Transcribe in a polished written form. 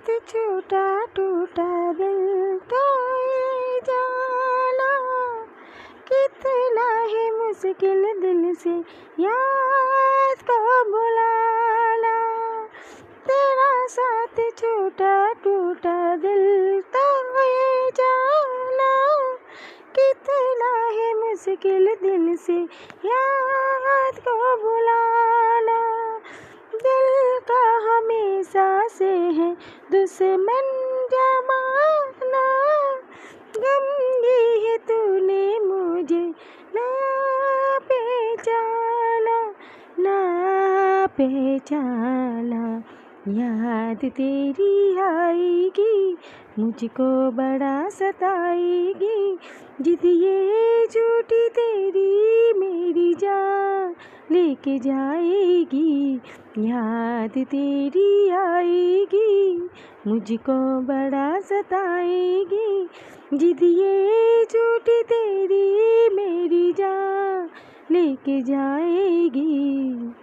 छूटा टूटा दिल तो ये जाना कितना है मुश्किल दिल से याद को बुलाना। तेरा साथ छूटा टूटा दिल तो ये जाना कितना है मुश्किल दिल से याद को बुलाना। दिल का हमेशा से है दुश्मन जमाना। गम ये है तूने मुझे ना पहचाना, ना पहचाना। याद तेरी आएगी मुझको बड़ा सताएगी। जिद ये झूठी तेरी मेरी जान लेके जाएगी। याद तेरी आएगी मुझको बड़ा सताएगी। जिद ये झूठी तेरी मेरी जान लेके जाएगी।